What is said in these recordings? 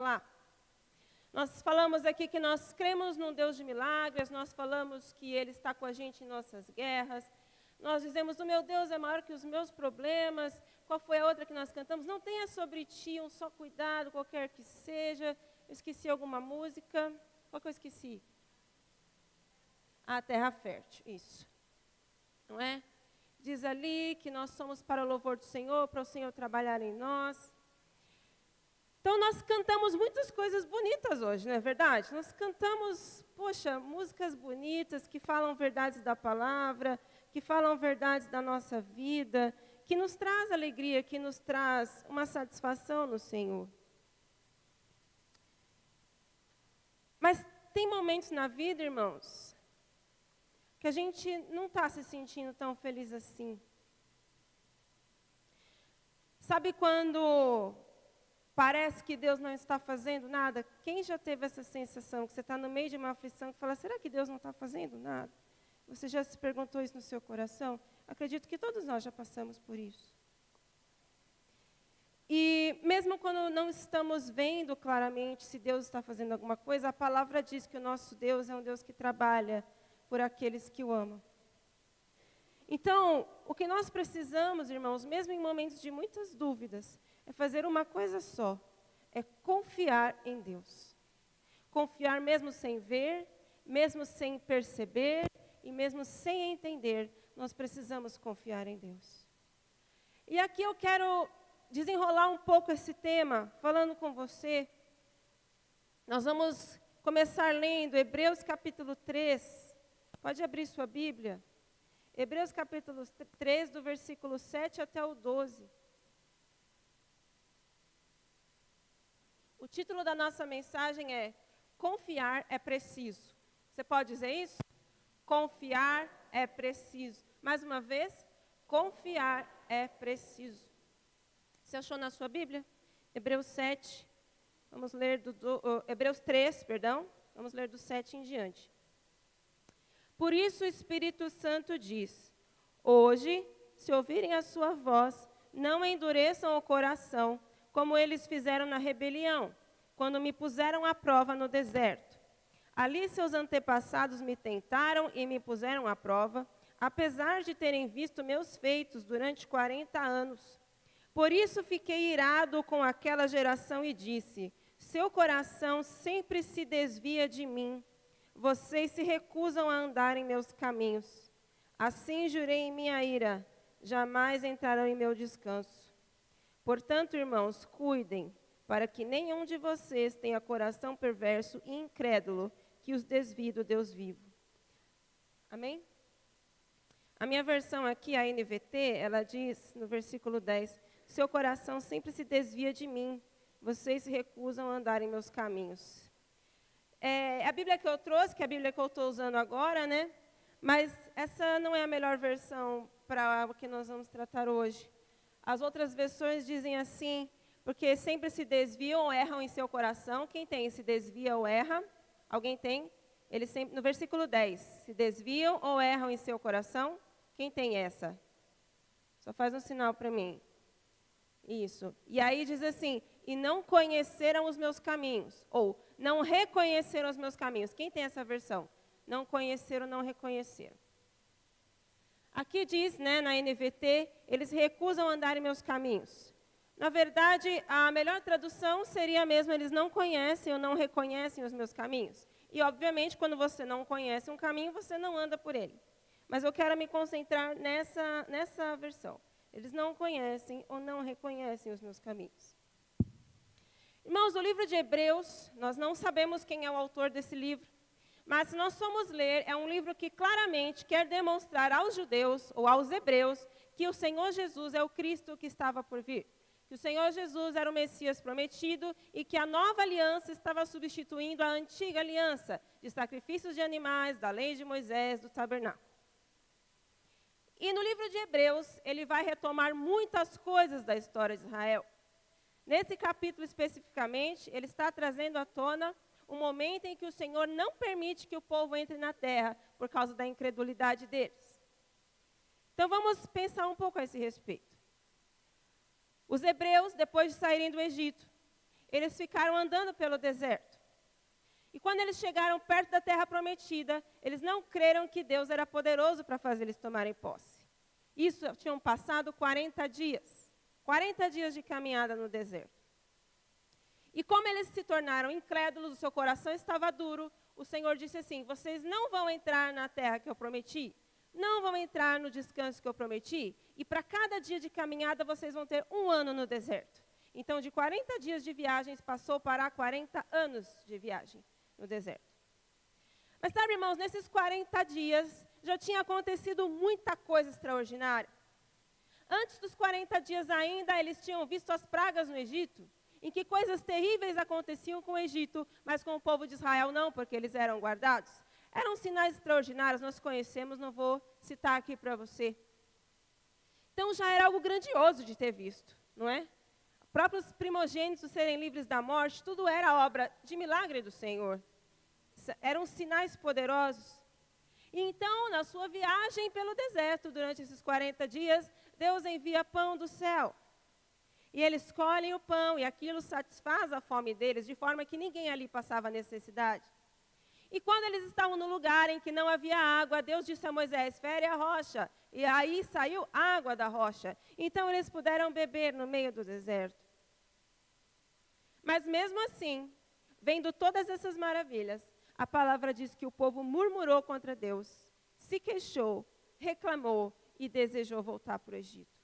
falar. Nós falamos aqui que nós cremos num Deus de milagres, nós falamos que Ele está com a gente em nossas guerras. Nós dizemos, o meu Deus é maior que os meus problemas. Qual foi a outra que nós cantamos? Não tenha sobre ti um só cuidado, qualquer que seja. Eu esqueci alguma música. Qual que eu esqueci? A terra fértil, isso. Não é? Diz ali que nós somos para o louvor do Senhor, para o Senhor trabalhar em nós. Então, nós cantamos muitas coisas bonitas hoje, não é verdade? Nós cantamos, poxa, músicas bonitas que falam verdades da palavra, que falam verdades da nossa vida, que nos traz alegria, que nos traz uma satisfação no Senhor. Mas tem momentos na vida, irmãos, que a gente não está se sentindo tão feliz assim. Sabe quando parece que Deus não está fazendo nada? Quem já teve essa sensação, que você está no meio de uma aflição, que fala, será que Deus não está fazendo nada? Você já se perguntou isso no seu coração? Acredito que todos nós já passamos por isso. E mesmo quando não estamos vendo claramente se Deus está fazendo alguma coisa, a palavra diz que o nosso Deus é um Deus que trabalha por aqueles que o amam. Então, o que nós precisamos, irmãos, mesmo em momentos de muitas dúvidas, é fazer uma coisa só, é confiar em Deus. Confiar mesmo sem ver, mesmo sem perceber e mesmo sem entender, nós precisamos confiar em Deus. E aqui eu quero desenrolar um pouco esse tema, falando com você. Nós vamos começar lendo Hebreus capítulo 3. Pode abrir sua Bíblia. Hebreus capítulo 3, do versículo 7 até o 12. O título da nossa mensagem é Confiar é preciso. Você pode dizer isso? Confiar é preciso. Mais uma vez, confiar é preciso. Você achou na sua Bíblia? Hebreus 7, vamos ler Hebreus 3, perdão, vamos ler do 7 em diante. Por isso o Espírito Santo diz, hoje, se ouvirem a sua voz, não endureçam o coração, como eles fizeram na rebelião, quando me puseram à prova no deserto. Ali seus antepassados me tentaram e me puseram à prova, apesar de terem visto meus feitos durante 40 anos. Por isso fiquei irado com aquela geração e disse, seu coração sempre se desvia de mim, vocês se recusam a andar em meus caminhos. Assim jurei em minha ira, jamais entrarão em meu descanso. Portanto, irmãos, cuidem, para que nenhum de vocês tenha coração perverso e incrédulo, que os desvie do Deus vivo. Amém? A minha versão aqui, a NVT, ela diz, no versículo 10, seu coração sempre se desvia de mim, vocês se recusam a andar em meus caminhos. A Bíblia que eu trouxe, que é a Bíblia que eu estou usando agora, né? Mas essa não é a melhor versão para o que nós vamos tratar hoje. As outras versões dizem assim, porque sempre se desviam ou erram em seu coração. Quem tem se desvia ou erra? Alguém tem? Ele sempre, no versículo 10, se desviam ou erram em seu coração? Quem tem essa? Só faz um sinal para mim. Isso. E aí diz assim, e não conheceram os meus caminhos, ou não reconheceram os meus caminhos. Quem tem essa versão? Não conheceram, não reconheceram. Aqui diz, né, na NVT, eles recusam andar em meus caminhos. Na verdade, a melhor tradução seria mesmo, eles não conhecem ou não reconhecem os meus caminhos. E, obviamente, quando você não conhece um caminho, você não anda por ele. Mas eu quero me concentrar nessa versão. Eles não conhecem ou não reconhecem os meus caminhos. Irmãos, o livro de Hebreus, nós não sabemos quem é o autor desse livro, mas se nós formos ler, é um livro que claramente quer demonstrar aos judeus ou aos hebreus que o Senhor Jesus é o Cristo que estava por vir. Que o Senhor Jesus era o Messias prometido e que a nova aliança estava substituindo a antiga aliança de sacrifícios de animais, da lei de Moisés, do tabernáculo. E no livro de Hebreus, ele vai retomar muitas coisas da história de Israel. Nesse capítulo especificamente, ele está trazendo à tona o momento em que o Senhor não permite que o povo entre na terra por causa da incredulidade deles. Então vamos pensar um pouco a esse respeito. Os hebreus, depois de saírem do Egito, eles ficaram andando pelo deserto. E quando eles chegaram perto da terra prometida, eles não creram que Deus era poderoso para fazer eles tomarem posse. Isso, tinham passado 40 dias. 40 dias de caminhada no deserto. E como eles se tornaram incrédulos, o seu coração estava duro, o Senhor disse assim: vocês não vão entrar na terra que eu prometi, não vão entrar no descanso que eu prometi, e para cada dia de caminhada vocês vão ter 1 ano no deserto. Então, de 40 dias de viagens, passou para 40 anos de viagem no deserto. Mas sabe, irmãos, nesses 40 dias já tinha acontecido muita coisa extraordinária. Antes dos 40 dias ainda, eles tinham visto as pragas no Egito, em que coisas terríveis aconteciam com o Egito, mas com o povo de Israel não, porque eles eram guardados. Eram sinais extraordinários, nós conhecemos, não vou citar aqui para você. Então já era algo grandioso de ter visto, não é? Próprios primogênitos serem livres da morte, tudo era obra de milagre do Senhor. Eram sinais poderosos. E então, na sua viagem pelo deserto, durante esses 40 dias, Deus envia pão do céu. E eles colhem o pão, e aquilo satisfaz a fome deles, de forma que ninguém ali passava necessidade. E quando eles estavam no lugar em que não havia água, Deus disse a Moisés: fere a rocha. E aí saiu água da rocha. Então eles puderam beber no meio do deserto. Mas mesmo assim, vendo todas essas maravilhas, a palavra diz que o povo murmurou contra Deus, se queixou, reclamou e desejou voltar para o Egito.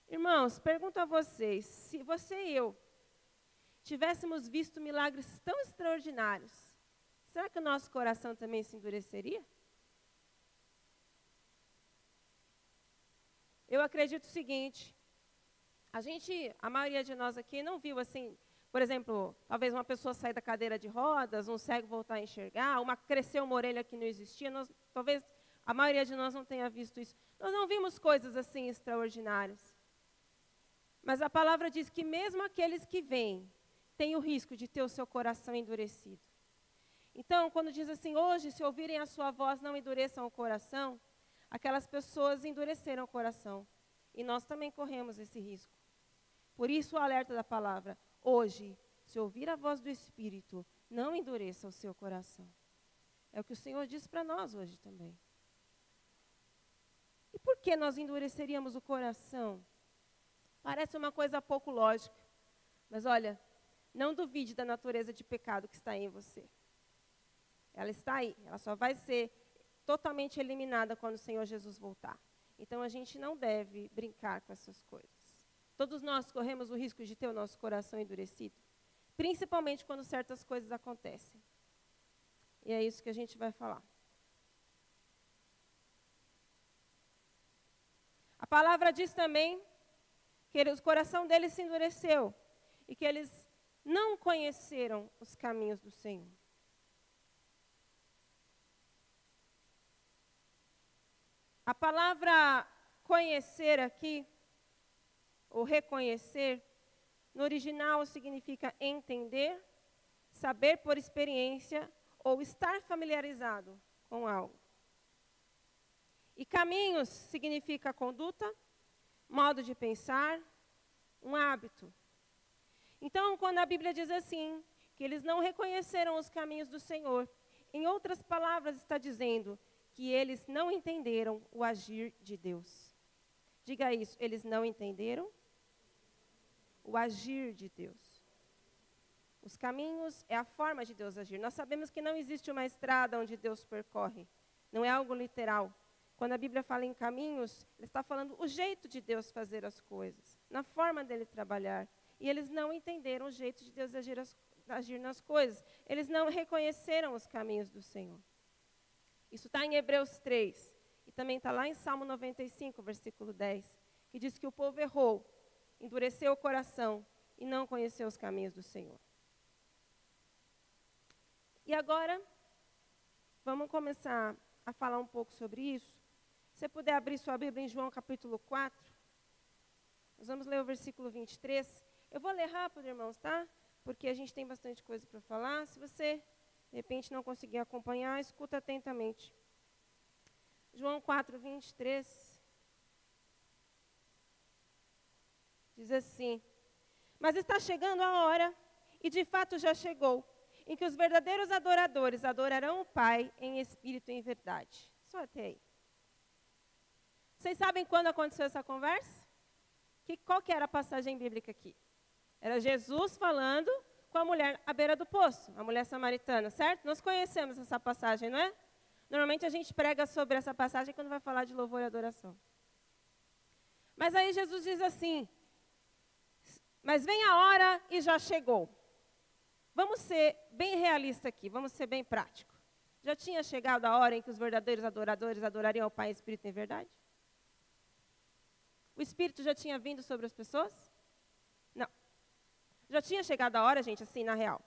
Irmãos, pergunto a vocês, se você e eu tivéssemos visto milagres tão extraordinários, será que o nosso coração também se endureceria? Eu acredito o seguinte, a maioria de nós aqui não viu assim, por exemplo, talvez uma pessoa sair da cadeira de rodas, um cego voltar a enxergar, crescer uma orelha que não existia, talvez a maioria de nós não tenha visto isso. Nós não vimos coisas assim extraordinárias. Mas a palavra diz que mesmo aqueles que veem, têm o risco de ter o seu coração endurecido. Então, quando diz assim, hoje, se ouvirem a sua voz, não endureçam o coração, aquelas pessoas endureceram o coração. E nós também corremos esse risco. Por isso o alerta da palavra, hoje, se ouvir a voz do Espírito, não endureça o seu coração. É o que o Senhor diz para nós hoje também. E por que nós endureceríamos o coração? Parece uma coisa pouco lógica, mas olha, não duvide da natureza de pecado que está em você. Ela está aí, ela só vai ser totalmente eliminada quando o Senhor Jesus voltar. Então a gente não deve brincar com essas coisas. Todos nós corremos o risco de ter o nosso coração endurecido, principalmente quando certas coisas acontecem. E é isso que a gente vai falar. A palavra diz também que o coração deles se endureceu e que eles não conheceram os caminhos do Senhor. A palavra conhecer aqui, ou reconhecer, no original significa entender, saber por experiência ou estar familiarizado com algo. E caminhos significa conduta, modo de pensar, um hábito. Então, quando a Bíblia diz assim, que eles não reconheceram os caminhos do Senhor, em outras palavras está dizendo que eles não entenderam o agir de Deus. Diga isso, eles não entenderam o agir de Deus. Os caminhos é a forma de Deus agir. Nós sabemos que não existe uma estrada onde Deus percorre. Não é algo literal. Quando a Bíblia fala em caminhos, ele está falando o jeito de Deus fazer as coisas, na forma dele trabalhar. E eles não entenderam o jeito de Deus agir nas coisas. Eles não reconheceram os caminhos do Senhor. Isso está em Hebreus 3. E também está lá em Salmo 95, versículo 10, que diz que o povo errou, endureceu o coração e não conheceu os caminhos do Senhor. E agora, vamos começar a falar um pouco sobre isso. Se você puder abrir sua Bíblia em João capítulo 4, nós vamos ler o versículo 23. Eu vou ler rápido, irmãos, tá? Porque a gente tem bastante coisa para falar. Se você, de repente, não conseguir acompanhar, escuta atentamente. João 4, 23. Diz assim: mas está chegando a hora, e de fato já chegou, em que os verdadeiros adoradores adorarão o Pai em espírito e em verdade. Só até aí. Vocês sabem quando aconteceu essa conversa? Qual que era a passagem bíblica aqui? Era Jesus falando com a mulher à beira do poço, a mulher samaritana, certo? Nós conhecemos essa passagem, não é? Normalmente a gente prega sobre essa passagem quando vai falar de louvor e adoração. Mas aí Jesus diz assim: mas vem a hora e já chegou. Vamos ser bem realistas aqui, vamos ser bem práticos. Já tinha chegado a hora em que os verdadeiros adoradores adorariam ao Pai em espírito e em verdade? O Espírito já tinha vindo sobre as pessoas? Não. Já tinha chegado a hora, gente, assim, na real?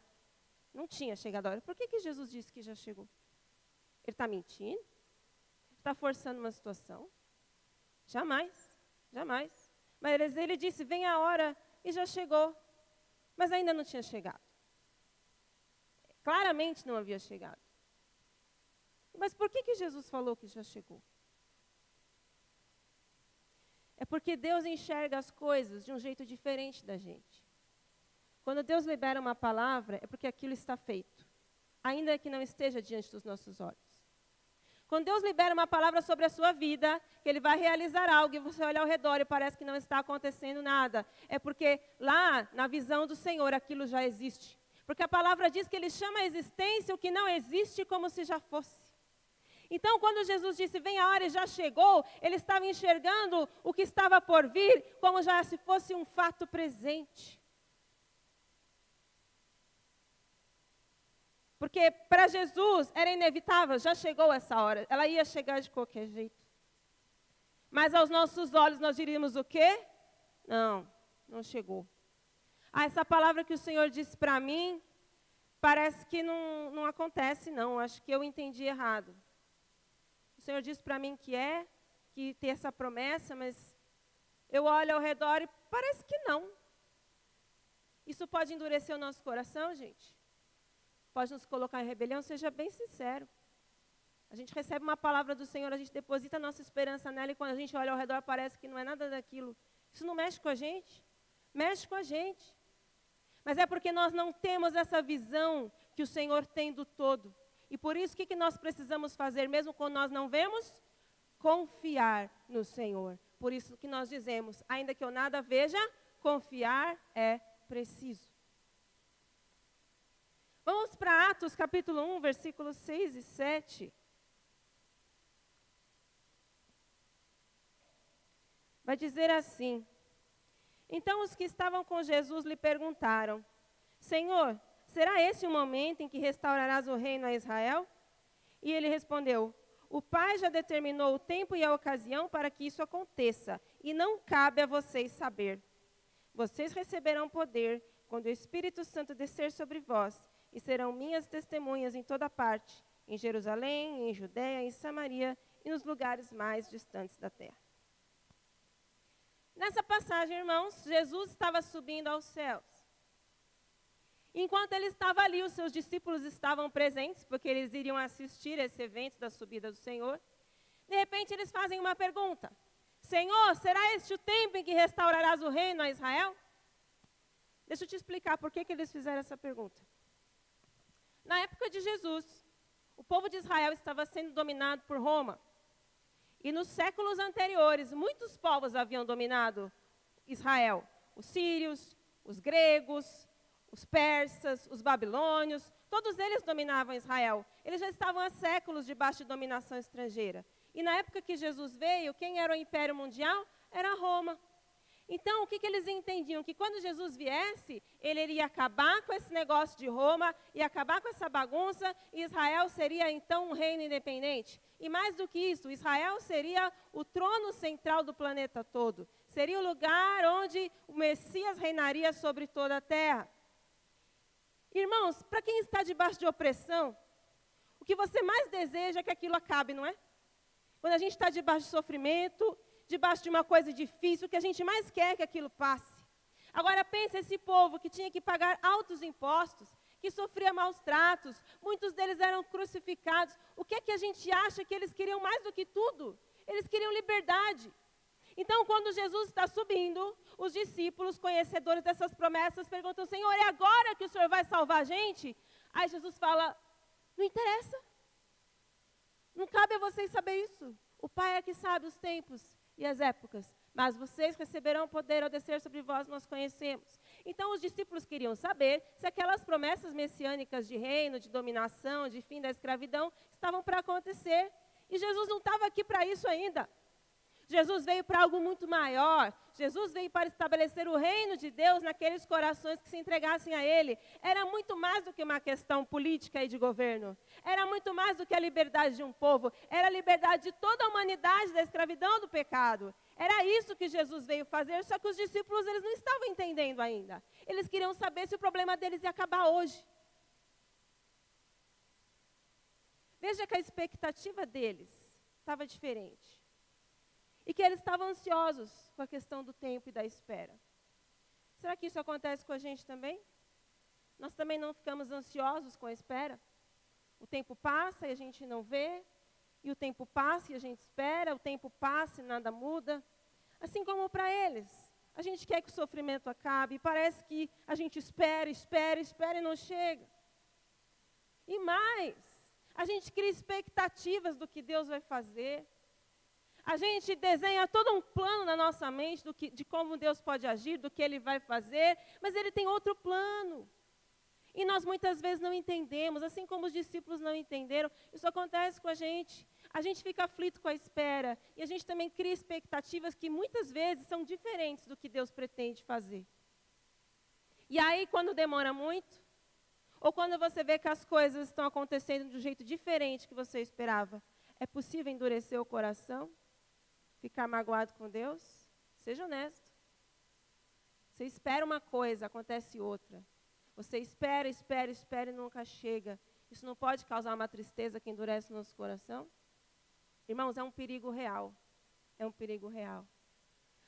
Não tinha chegado a hora. Por que Jesus disse que já chegou? Ele está mentindo? Está forçando uma situação? Jamais, jamais. Mas ele disse, vem a hora, e já chegou. Mas ainda não tinha chegado. Claramente não havia chegado. Mas por que Jesus falou que já chegou? É porque Deus enxerga as coisas de um jeito diferente da gente. Quando Deus libera uma palavra, é porque aquilo está feito, ainda que não esteja diante dos nossos olhos. Quando Deus libera uma palavra sobre a sua vida, que Ele vai realizar algo, e você olha ao redor e parece que não está acontecendo nada, é porque lá, na visão do Senhor, aquilo já existe. Porque a palavra diz que Ele chama a existência o que não existe como se já fosse. Então, quando Jesus disse, vem a hora e já chegou, Ele estava enxergando o que estava por vir como já se fosse um fato presente. Porque para Jesus era inevitável, já chegou essa hora, ela ia chegar de qualquer jeito. Mas aos nossos olhos nós diríamos o quê? Não, não chegou. Essa palavra que o Senhor disse para mim, parece que não acontece não, acho que eu entendi errado. O Senhor disse para mim que tem essa promessa, mas eu olho ao redor e parece que não. Isso pode endurecer o nosso coração, gente? Pode nos colocar em rebelião? Seja bem sincero. A gente recebe uma palavra do Senhor, a gente deposita a nossa esperança nela e quando a gente olha ao redor parece que não é nada daquilo. Isso não mexe com a gente? Mexe com a gente. Mas é porque nós não temos essa visão que o Senhor tem do todo. E por isso, o que nós precisamos fazer, mesmo quando nós não vemos? Confiar no Senhor. Por isso que nós dizemos, ainda que eu nada veja, confiar é preciso. Vamos para Atos capítulo 1, versículos 6 e 7. Vai dizer assim: então os que estavam com Jesus lhe perguntaram, Senhor, será esse o momento em que restaurarás o reino a Israel? E ele respondeu, o Pai já determinou o tempo e a ocasião para que isso aconteça, e não cabe a vocês saber. Vocês receberão poder quando o Espírito Santo descer sobre vós, e serão minhas testemunhas em toda parte, em Jerusalém, em Judeia, em Samaria e nos lugares mais distantes da terra. Nessa passagem, irmãos, Jesus estava subindo aos céus. Enquanto ele estava ali, os seus discípulos estavam presentes, porque eles iriam assistir esse evento da subida do Senhor. De repente, eles fazem uma pergunta. Senhor, será este o tempo em que restaurarás o reino a Israel? Deixa eu te explicar por que eles fizeram essa pergunta. Na época de Jesus, o povo de Israel estava sendo dominado por Roma. E nos séculos anteriores, muitos povos haviam dominado Israel. Os sírios, os gregos, os persas, os babilônios, todos eles dominavam Israel. Eles já estavam há séculos debaixo de dominação estrangeira. E na época que Jesus veio, quem era o império mundial? Era Roma. Então, o que eles entendiam? Que quando Jesus viesse, ele iria acabar com esse negócio de Roma, ia acabar com essa bagunça, e Israel seria então um reino independente. E mais do que isso, Israel seria o trono central do planeta todo. Seria o lugar onde o Messias reinaria sobre toda a terra. Irmãos, para quem está debaixo de opressão, o que você mais deseja é que aquilo acabe, não é? Quando a gente está debaixo de sofrimento, debaixo de uma coisa difícil, o que a gente mais quer é que aquilo passe. Agora pense esse povo que tinha que pagar altos impostos, que sofria maus tratos, muitos deles eram crucificados. O que é que a gente acha que eles queriam mais do que tudo? Eles queriam liberdade. Então, quando Jesus está subindo, os discípulos, conhecedores dessas promessas, perguntam, Senhor, é agora que o Senhor vai salvar a gente? Aí Jesus fala, não interessa. Não cabe a vocês saber isso. O Pai é que sabe os tempos e as épocas. Mas vocês receberão poder ao descer sobre vós, nós conhecemos. Então, os discípulos queriam saber se aquelas promessas messiânicas de reino, de dominação, de fim da escravidão, estavam para acontecer. E Jesus não estava aqui para isso ainda. Jesus veio para algo muito maior. Jesus veio para estabelecer o reino de Deus naqueles corações que se entregassem a Ele. Era muito mais do que uma questão política e de governo. Era muito mais do que a liberdade de um povo. Era a liberdade de toda a humanidade da escravidão do pecado. Era isso que Jesus veio fazer, só que os discípulos eles não estavam entendendo ainda. Eles queriam saber se o problema deles ia acabar hoje. Veja que a expectativa deles estava diferente. E que eles estavam ansiosos com a questão do tempo e da espera. Será que isso acontece com a gente também? Nós também não ficamos ansiosos com a espera? O tempo passa e a gente não vê, e o tempo passa e a gente espera, o tempo passa e nada muda. Assim como para eles. A gente quer que o sofrimento acabe, e parece que a gente espera e não chega. E mais, a gente cria expectativas do que Deus vai fazer. A gente desenha todo um plano na nossa mente de como Deus pode agir, do que Ele vai fazer, mas Ele tem outro plano. E nós muitas vezes não entendemos, assim como os discípulos não entenderam, isso acontece com a gente. A gente fica aflito com a espera, e a gente também cria expectativas que muitas vezes são diferentes do que Deus pretende fazer. E aí, quando demora muito, ou quando você vê que as coisas estão acontecendo de um jeito diferente que você esperava, é possível endurecer o coração? Ficar magoado com Deus? Seja honesto. Você espera uma coisa, acontece outra. Você espera e nunca chega. Isso não pode causar uma tristeza que endurece o nosso coração? Irmãos, é um perigo real. É um perigo real.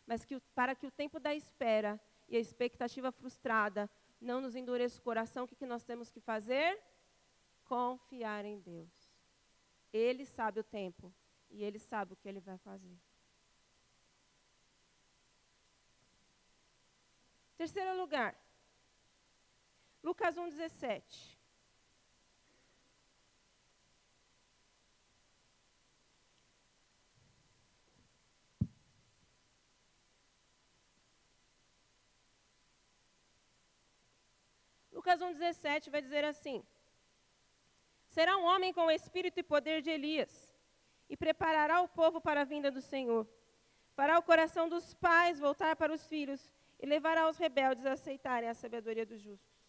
Mas para que o tempo da espera e a expectativa frustrada não nos endureça o coração, o que nós temos que fazer? Confiar em Deus. Ele sabe o tempo e Ele sabe o que Ele vai fazer. Terceiro lugar, Lucas 1,17. Lucas 1,17 vai dizer assim: será um homem com o espírito e poder de Elias, e preparará o povo para a vinda do Senhor. Fará o coração dos pais voltar para os filhos, e levará os rebeldes a aceitarem a sabedoria dos justos.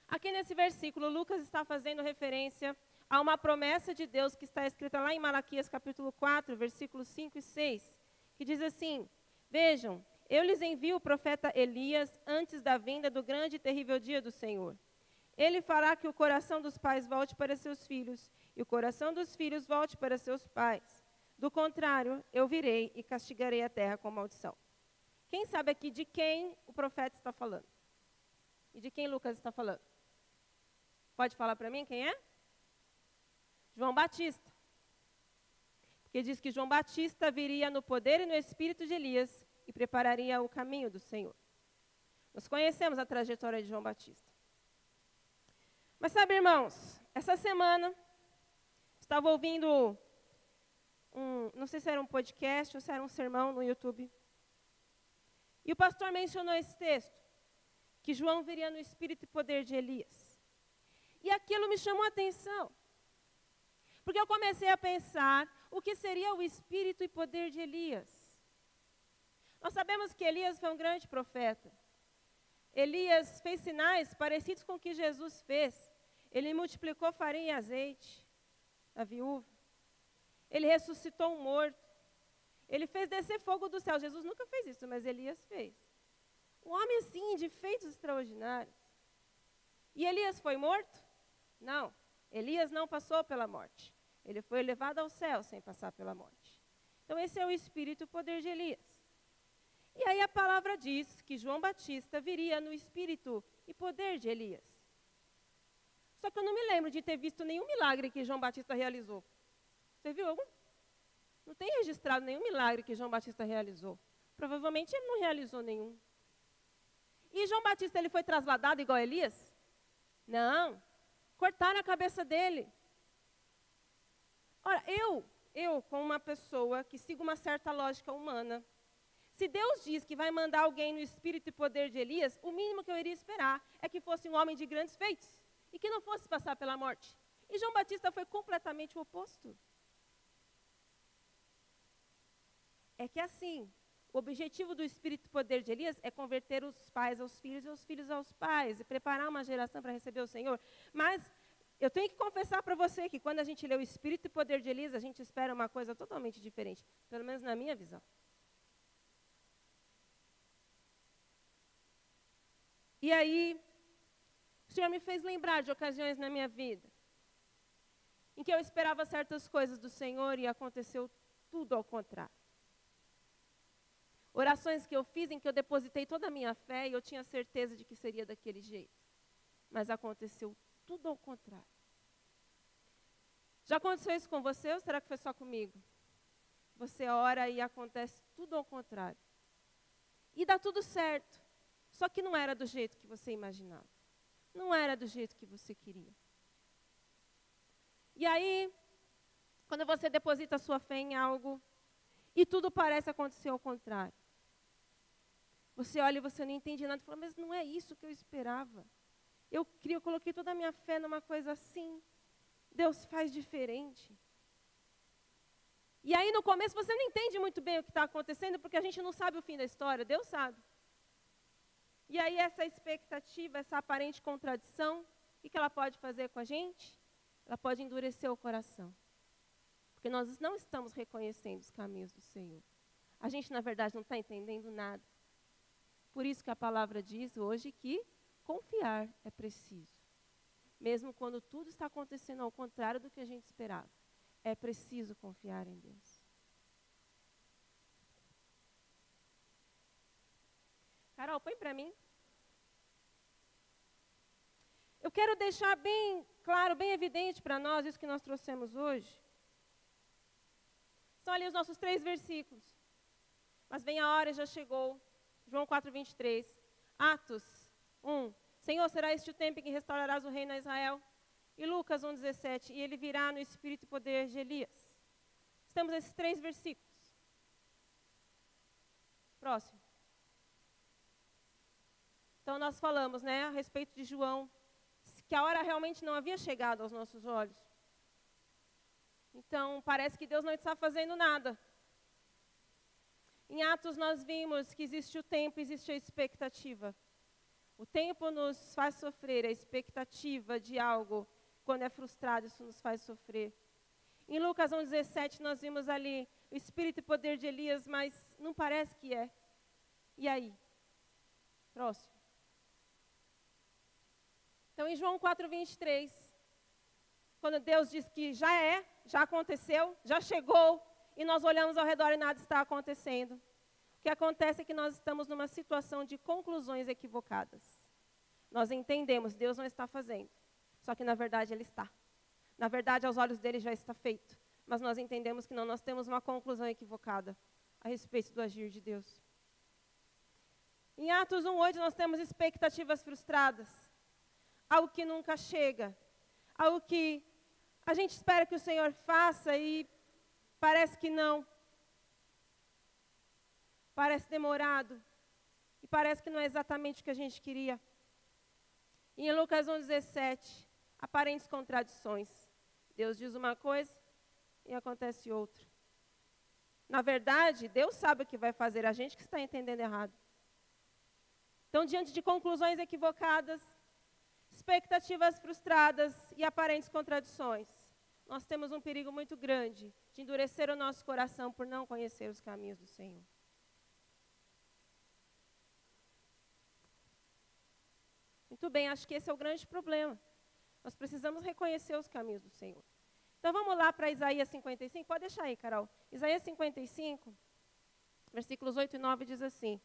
Aqui nesse versículo, Lucas está fazendo referência a uma promessa de Deus que está escrita lá em Malaquias capítulo 4, versículos 5 e 6, que diz assim: vejam, eu lhes envio o profeta Elias antes da vinda do grande e terrível dia do Senhor. Ele fará que o coração dos pais volte para seus filhos, e o coração dos filhos volte para seus pais. Do contrário, eu virei e castigarei a terra com maldição. Quem sabe aqui de quem o profeta está falando? E de quem Lucas está falando? Pode falar para mim quem é? João Batista. Porque diz que João Batista viria no poder e no espírito de Elias e prepararia o caminho do Senhor. Nós conhecemos a trajetória de João Batista. Mas sabe, irmãos, essa semana estava ouvindo não sei se era um podcast ou se era um sermão no YouTube. E o pastor mencionou esse texto, que João viria no espírito e poder de Elias. E aquilo me chamou a atenção, porque eu comecei a pensar o que seria o espírito e poder de Elias. Nós sabemos que Elias foi um grande profeta. Elias fez sinais parecidos com o que Jesus fez. Ele multiplicou farinha e azeite da viúva. Ele ressuscitou um morto. Ele fez descer fogo do céu. Jesus nunca fez isso, mas Elias fez. Um homem assim, de feitos extraordinários. E Elias foi morto? Não. Elias não passou pela morte. Ele foi levado ao céu sem passar pela morte. Então esse é o espírito e o poder de Elias. E aí a palavra diz que João Batista viria no espírito e poder de Elias. Só que eu não me lembro de ter visto nenhum milagre que João Batista realizou. Você viu algum? Não tem registrado nenhum milagre que João Batista realizou. Provavelmente ele não realizou nenhum. E João Batista, ele foi trasladado igual a Elias? Não. Cortaram a cabeça dele. Ora, eu, como uma pessoa que sigo uma certa lógica humana, se Deus diz que vai mandar alguém no espírito e poder de Elias, o mínimo que eu iria esperar é que fosse um homem de grandes feitos e que não fosse passar pela morte. E João Batista foi completamente o oposto. É que assim, o objetivo do espírito e poder de Elias é converter os pais aos filhos e os filhos aos pais e preparar uma geração para receber o Senhor. Mas eu tenho que confessar para você que quando a gente lê o espírito e poder de Elias, a gente espera uma coisa totalmente diferente, pelo menos na minha visão. E aí, o Senhor me fez lembrar de ocasiões na minha vida em que eu esperava certas coisas do Senhor e aconteceu tudo ao contrário. Orações que eu fiz em que eu depositei toda a minha fé e eu tinha certeza de que seria daquele jeito. Mas aconteceu tudo ao contrário. Já aconteceu isso com você ou será que foi só comigo? Você ora e acontece tudo ao contrário. E dá tudo certo. Só que não era do jeito que você imaginava. Não era do jeito que você queria. E aí, quando você deposita a sua fé em algo e tudo parece acontecer ao contrário. Você olha e você não entende nada e fala, mas não é isso que eu esperava. Eu coloquei toda a minha fé numa coisa assim. Deus faz diferente. E aí no começo você não entende muito bem o que está acontecendo, porque a gente não sabe o fim da história, Deus sabe. E aí essa expectativa, essa aparente contradição, o que ela pode fazer com a gente? Ela pode endurecer o coração. Porque nós não estamos reconhecendo os caminhos do Senhor. A gente, na verdade, não está entendendo nada. Por isso que a palavra diz hoje que confiar é preciso. Mesmo quando tudo está acontecendo ao contrário do que a gente esperava. É preciso confiar em Deus. Carol, põe para mim. Eu quero deixar bem claro, bem evidente para nós, isso que nós trouxemos hoje. São ali os nossos 3 versículos. Mas vem a hora e já chegou. João 4:23. Atos 1. Senhor, será este o tempo em que restaurarás o reino a Israel? E Lucas 1:17. E ele virá no espírito e poder de Elias. Estamos nesses 3 versículos. Próximo. Então nós falamos, a respeito de João, que a hora realmente não havia chegado aos nossos olhos. Então, parece que Deus não está fazendo nada. Em Atos nós vimos que existe o tempo, existe a expectativa. O tempo nos faz sofrer, a expectativa de algo, quando é frustrado, isso nos faz sofrer. Em Lucas 1:17 nós vimos ali o espírito e poder de Elias, mas não parece que é. E aí? Próximo. Então, em João 4:23, quando Deus diz que já aconteceu, já chegou, e nós olhamos ao redor e nada está acontecendo. O que acontece é que nós estamos numa situação de conclusões equivocadas. Nós entendemos, Deus não está fazendo, só que na verdade Ele está. Na verdade, aos olhos dele já está feito, mas nós entendemos que não, nós temos uma conclusão equivocada a respeito do agir de Deus. Em Atos 1:8 nós temos expectativas frustradas. Algo que nunca chega, algo que a gente espera que o Senhor faça e parece que não. Parece demorado e parece que não é exatamente o que a gente queria. E em Lucas 1:17, aparentes contradições. Deus diz uma coisa e acontece outra. Na verdade, Deus sabe o que vai fazer, a gente que está entendendo errado. Então, diante de conclusões equivocadas, expectativas frustradas e aparentes contradições, nós temos um perigo muito grande de endurecer o nosso coração por não conhecer os caminhos do Senhor. Muito bem, acho que esse é o grande problema. Nós precisamos reconhecer os caminhos do Senhor. Então vamos lá para Isaías 55, pode deixar aí, Carol. Isaías 55, versículos 8 e 9 diz assim: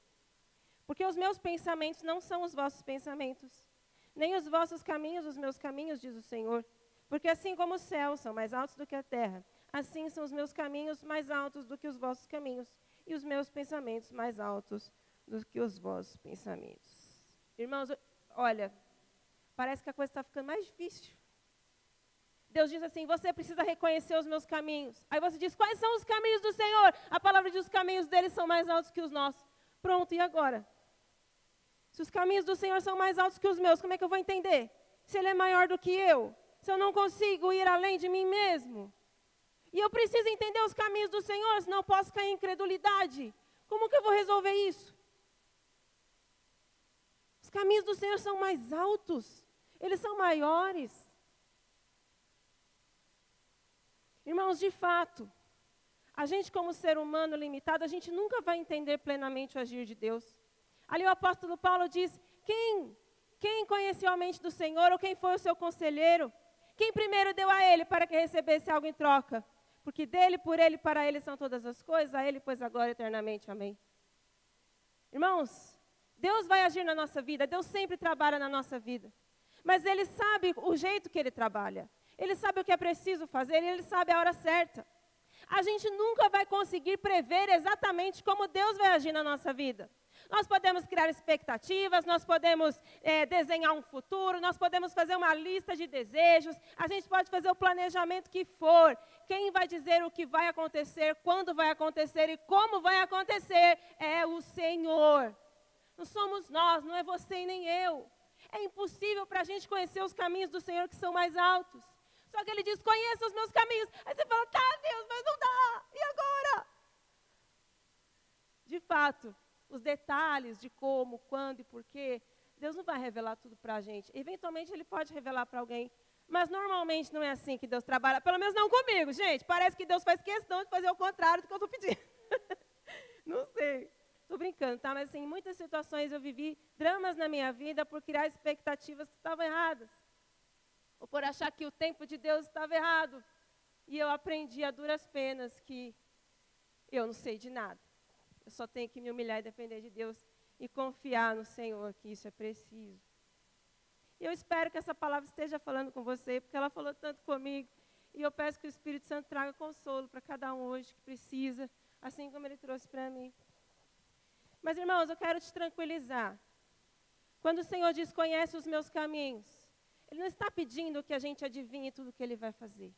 porque os meus pensamentos não são os vossos pensamentos, nem os vossos caminhos os meus caminhos, diz o Senhor. Porque assim como os céus são mais altos do que a terra, assim são os meus caminhos mais altos do que os vossos caminhos, e os meus pensamentos mais altos do que os vossos pensamentos. Irmãos, olha, parece que a coisa está ficando mais difícil. Deus diz assim, você precisa reconhecer os meus caminhos. Aí você diz, quais são os caminhos do Senhor? A palavra diz, os caminhos dele são mais altos que os nossos. Pronto, e agora? Se os caminhos do Senhor são mais altos que os meus, como é que eu vou entender? Se ele é maior do que eu? Se eu não consigo ir além de mim mesmo? E eu preciso entender os caminhos do Senhor, senão eu posso cair em incredulidade. Como que eu vou resolver isso? Os caminhos do Senhor são mais altos. Eles são maiores. Irmãos, de fato, a gente como ser humano limitado, a gente nunca vai entender plenamente o agir de Deus. Ali o apóstolo Paulo diz, quem conheceu a mente do Senhor ou quem foi o seu conselheiro? Quem primeiro deu a ele para que recebesse algo em troca? Porque dele, por ele, para ele são todas as coisas, a ele, pois agora eternamente, amém. Irmãos, Deus vai agir na nossa vida, Deus sempre trabalha na nossa vida. Mas Ele sabe o jeito que Ele trabalha. Ele sabe o que é preciso fazer e Ele sabe a hora certa. A gente nunca vai conseguir prever exatamente como Deus vai agir na nossa vida. Nós podemos criar expectativas, nós podemos desenhar um futuro, nós podemos fazer uma lista de desejos, a gente pode fazer o planejamento que for. Quem vai dizer o que vai acontecer, quando vai acontecer e como vai acontecer é o Senhor. Não somos nós, não é você e nem eu. É impossível para a gente conhecer os caminhos do Senhor que são mais altos. Só que Ele diz, conheça os meus caminhos. Aí você fala, tá Deus, mas não dá, e agora? De fato, os detalhes de como, quando e porquê, Deus não vai revelar tudo para a gente. Eventualmente Ele pode revelar para alguém, mas normalmente não é assim que Deus trabalha, pelo menos não comigo, gente. Parece que Deus faz questão de fazer o contrário do que eu estou pedindo. Não sei, estou brincando, tá? Mas assim, em muitas situações eu vivi dramas na minha vida por criar expectativas que estavam erradas. Ou por achar que o tempo de Deus estava errado. E eu aprendi a duras penas que eu não sei de nada. Eu só tenho que me humilhar e depender de Deus e confiar no Senhor, que isso é preciso. E eu espero que essa palavra esteja falando com você, porque ela falou tanto comigo. E eu peço que o Espírito Santo traga consolo para cada um hoje que precisa, assim como Ele trouxe para mim. Mas, irmãos, eu quero te tranquilizar. Quando o Senhor diz, conhece os meus caminhos, Ele não está pedindo que a gente adivinhe tudo o que Ele vai fazer.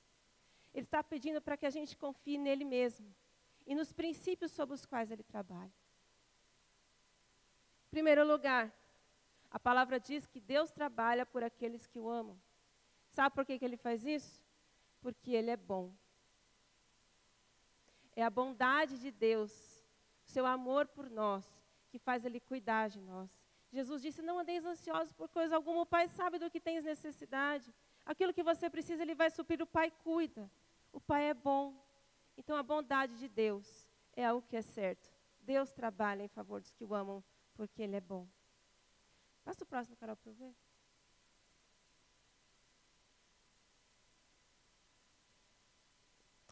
Ele está pedindo para que a gente confie nele mesmo e nos princípios sobre os quais Ele trabalha. Em primeiro lugar, a palavra diz que Deus trabalha por aqueles que o amam. Sabe por que Ele faz isso? Porque Ele é bom. É a bondade de Deus, o seu amor por nós, que faz Ele cuidar de nós. Jesus disse, não andeis ansiosos por coisa alguma, o Pai sabe do que tens necessidade. Aquilo que você precisa, Ele vai suprir, o Pai cuida. O Pai é bom. Então, a bondade de Deus é algo que é certo. Deus trabalha em favor dos que o amam, porque Ele é bom. Passa o próximo, Carol, para eu ver.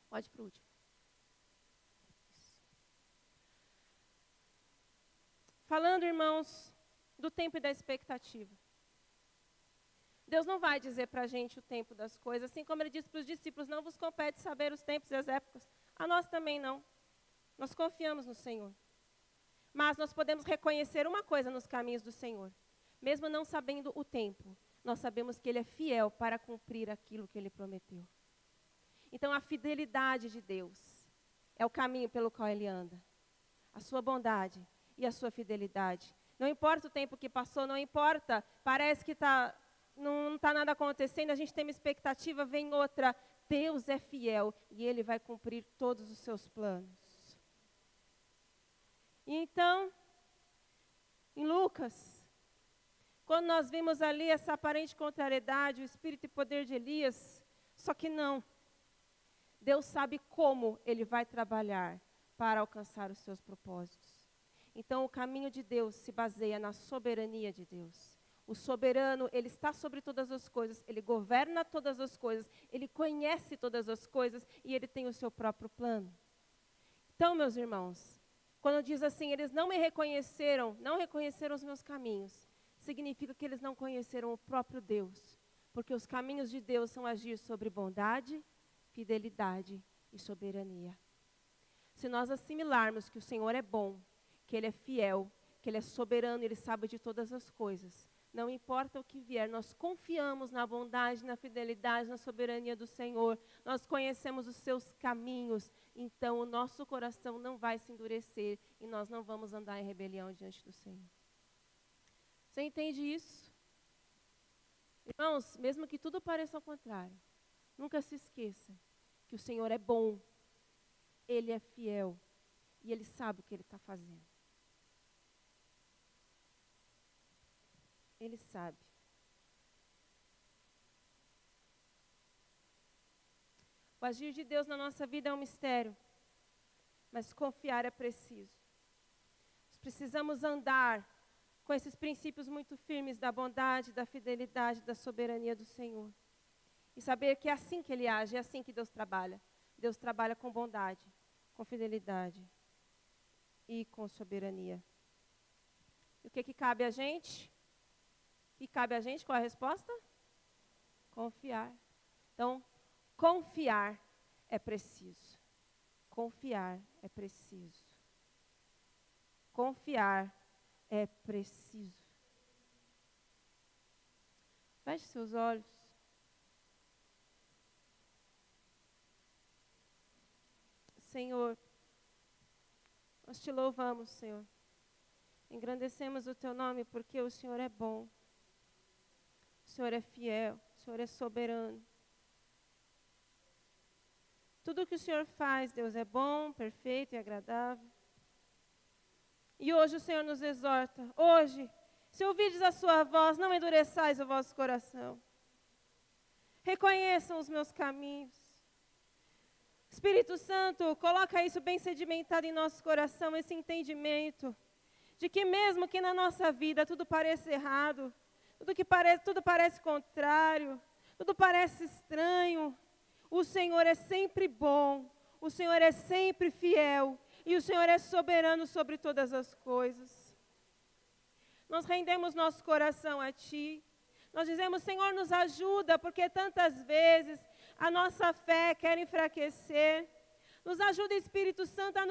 Pode ir para o último. Falando, irmãos, do tempo e da expectativa. Deus não vai dizer para a gente o tempo das coisas, assim como Ele disse para os discípulos, não vos compete saber os tempos e as épocas. A nós também não. Nós confiamos no Senhor. Mas nós podemos reconhecer uma coisa nos caminhos do Senhor. Mesmo não sabendo o tempo, nós sabemos que Ele é fiel para cumprir aquilo que Ele prometeu. Então, a fidelidade de Deus é o caminho pelo qual Ele anda. A sua bondade e a sua fidelidade. Não importa o tempo que passou, não importa, parece que não está nada acontecendo, a gente tem uma expectativa, vem outra. Deus é fiel e Ele vai cumprir todos os seus planos. E então, em Lucas, quando nós vimos ali essa aparente contrariedade, o espírito e poder de Elias, só que não. Deus sabe como Ele vai trabalhar para alcançar os seus propósitos. Então, o caminho de Deus se baseia na soberania de Deus. O soberano, Ele está sobre todas as coisas, Ele governa todas as coisas, Ele conhece todas as coisas e Ele tem o seu próprio plano. Então, meus irmãos, quando diz assim, eles não me reconheceram, não reconheceram os meus caminhos, significa que eles não conheceram o próprio Deus. Porque os caminhos de Deus são agir sobre bondade, fidelidade e soberania. Se nós assimilarmos que o Senhor é bom, que Ele é fiel, que Ele é soberano, Ele sabe de todas as coisas, não importa o que vier, nós confiamos na bondade, na fidelidade, na soberania do Senhor, nós conhecemos os seus caminhos, então o nosso coração não vai se endurecer e nós não vamos andar em rebelião diante do Senhor. Você entende isso? Irmãos, mesmo que tudo pareça ao contrário, nunca se esqueça que o Senhor é bom, Ele é fiel e Ele sabe o que Ele está fazendo. Ele sabe. O agir de Deus na nossa vida é um mistério, mas confiar é preciso. Nós precisamos andar com esses princípios muito firmes da bondade, da fidelidade, da soberania do Senhor. E saber que é assim que Ele age, é assim que Deus trabalha. Deus trabalha com bondade, com fidelidade e com soberania. E o que cabe a gente? O que cabe a gente? Qual é a resposta? Confiar. Então, confiar é preciso. Confiar é preciso. Confiar é preciso. Feche seus olhos. Senhor, nós te louvamos, Senhor. Engrandecemos o teu nome porque o Senhor é bom. O Senhor é fiel, o Senhor é soberano. Tudo que o Senhor faz, Deus, é bom, perfeito e agradável. E hoje o Senhor nos exorta. Hoje, se ouvirdes a sua voz, não endureçais o vosso coração. Reconheçam os meus caminhos. Espírito Santo, coloca isso bem sedimentado em nosso coração, esse entendimento de que mesmo que na nossa vida tudo pareça errado, tudo parece contrário, tudo parece estranho, o Senhor é sempre bom, o Senhor é sempre fiel e o Senhor é soberano sobre todas as coisas. Nós rendemos nosso coração a Ti, nós dizemos, Senhor, nos ajuda, porque tantas vezes a nossa fé quer enfraquecer. Nos ajuda, Espírito Santo, a